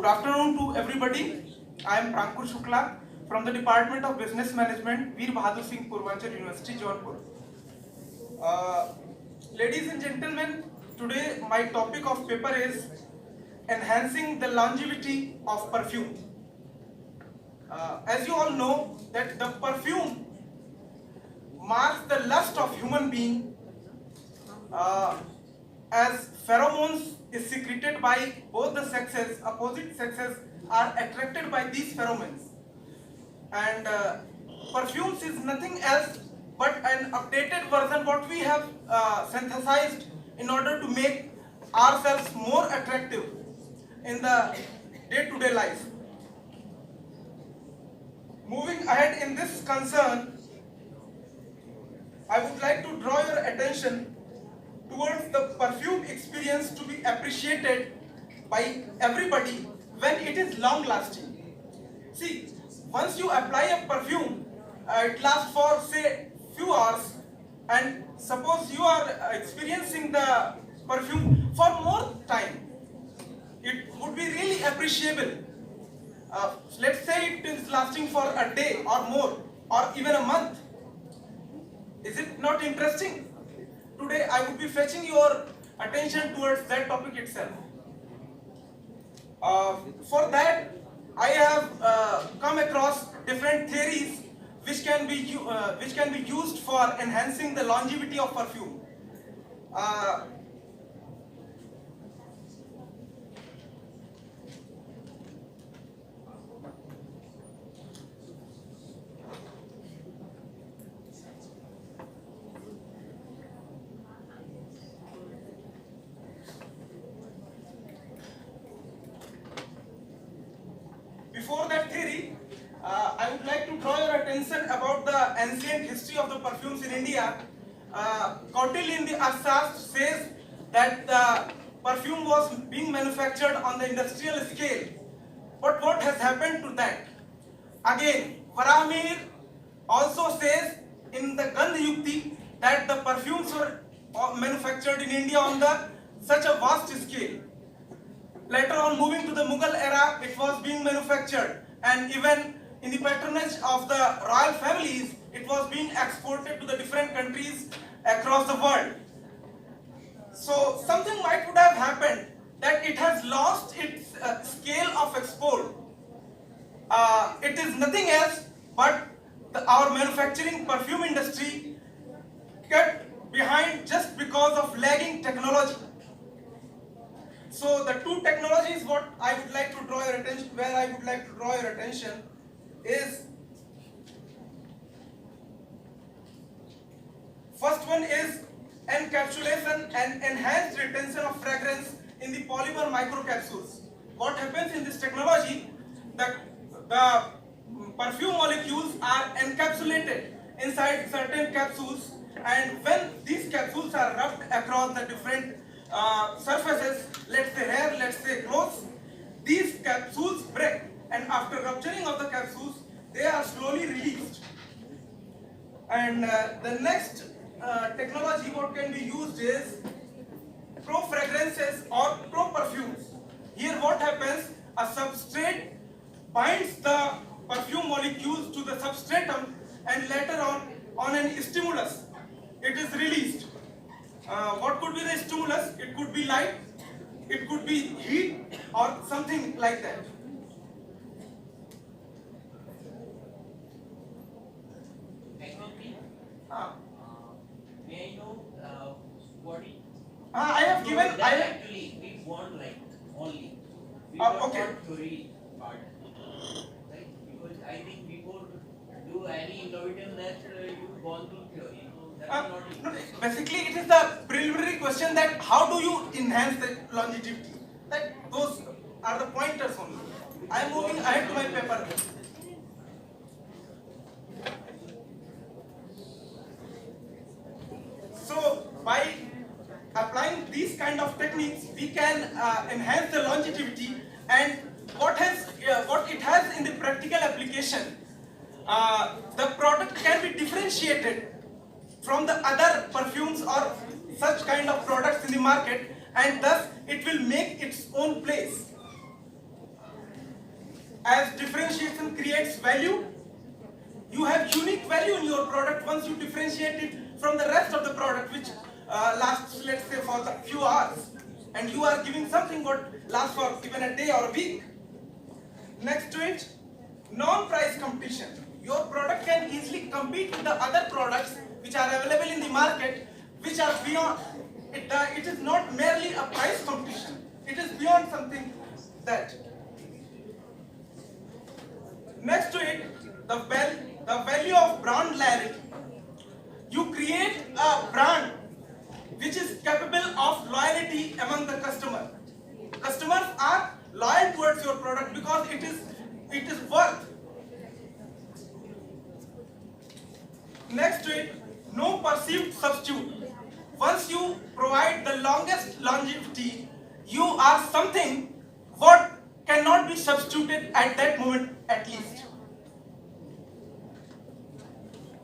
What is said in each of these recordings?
Good afternoon to everybody. I am Prankur Shukla from the Department of Business Management, Veer Bahadur Singh Purvanchal University, Jaunpur. Ladies and gentlemen, today my topic of paper is enhancing the longevity of perfume. As you all know that the perfume marks the lust of human being, as pheromones is secreted by both the sexes. Opposite sexes are attracted by these pheromones, and perfumes is nothing else but an updated version what we have synthesized in order to make ourselves more attractive in the day-to-day life. Moving ahead in this concern, I would like to draw your attention towards the perfume experience to be appreciated by everybody when it is long lasting. See, once you apply a perfume, it lasts for say few hours, and suppose you are experiencing the perfume for more time, it would be really appreciable. Let's say it is lasting for a day or more, or even a month. Is it not interesting? Today I would be fetching your attention towards that topic itself. For that, I have come across different theories which can be used for enhancing the longevity of perfume. Before that theory, I would like to draw your attention about the ancient history of the perfumes in India. Kautilya in the Arthashastra says that the perfume was being manufactured on the industrial scale. But what has happened to that? Again, Varahmir also says in the Gandh Yukti that the perfumes were manufactured in India on such a vast scale. Later on, moving to the Mughal era, it was being manufactured, and even in the patronage of the royal families, it was being exported to the different countries across the world. So something might would have happened that it has lost its scale of export. It is nothing else but our manufacturing perfume industry kept behind just because of lagging technology. So the two technologies what I would like to draw your attention, where I would like to draw your attention is, first one is encapsulation and enhanced retention of fragrance in the polymer microcapsules. What happens in this technology, the perfume molecules are encapsulated inside certain capsules, and when these capsules are rubbed across the different surfaces, let's say hair, let's say clothes, these capsules break, and after rupturing of the capsules, they are slowly released. And the next technology what can be used is pro fragrances or pro perfumes. Here what happens, a substrate binds the perfume molecules to the substratum, and later on an stimulus, it is released. What could be the stimulus? It could be light, it could be heat, or something like that. May I know what it? I have given. Actually, we want like only. We don't Okay. want theory part, right? Because I think before do any innovativeness, you gone through theory. So that's not No, it. basically, it is the preliminary question that how do you enhance the longevity? That those are the pointers only. I am moving ahead to my paper. So by applying these kind of techniques, we can enhance the longevity, and what it has in the practical application. The product can be differentiated from the other perfumes or such kind of products in the market, and thus it will make its own place. as differentiation creates value. You have unique value in your product once you differentiate it from the rest of the product, which lasts, let's say, for a few hours, and you are giving something what lasts for even a day or a week. Next to it, non-price competition. Your product can easily compete with the other products which are available in the market, which are beyond. It is not merely a price competition. It is beyond something that. Next to it, the value of brand loyalty. You create a brand which is capable of loyalty among the customer. Customers are loyal towards your product because it is worth. Next to it, no perceived substitute. Once you provide the longest longevity, you are something what cannot be substituted at that moment at least.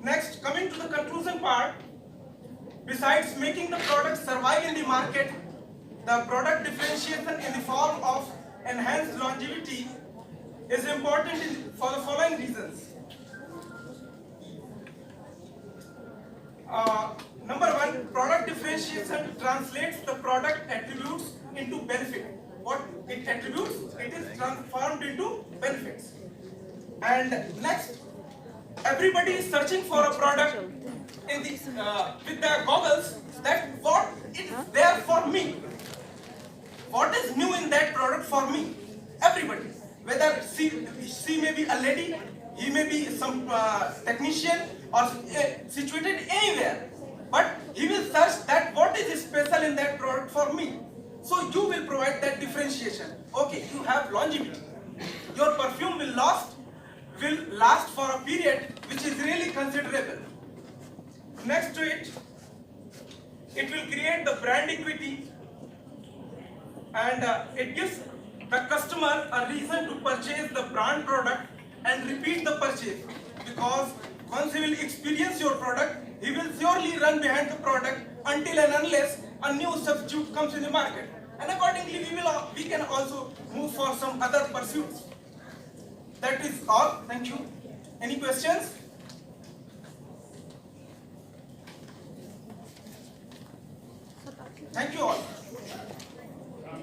Next, coming to the conclusion part, besides making the product survive in the market, the product differentiation in the form of enhanced longevity is important for the following reasons. Number one, product differentiation translates the product attributes into benefit. What it attributes, it is transformed into benefits. And next, everybody is searching for a product in the with their goggles that what is there for me. What is new in that product for me? Everybody, whether she may be a lady, he may be some technician or situated anywhere, but he will search that what is special in that product for me. So you will provide that differentiation. Okay, you have longevity. Your perfume will last for a period which is really considerable. Next to it, it will create the brand equity, and it gives the customer a reason to purchase the brand product and repeat the purchase, because once he will experience your product, he will surely run behind the product until and unless a new substitute comes in the market, and accordingly we can also move for some other pursuits. That is all. Thank you. Any questions? Thank you all.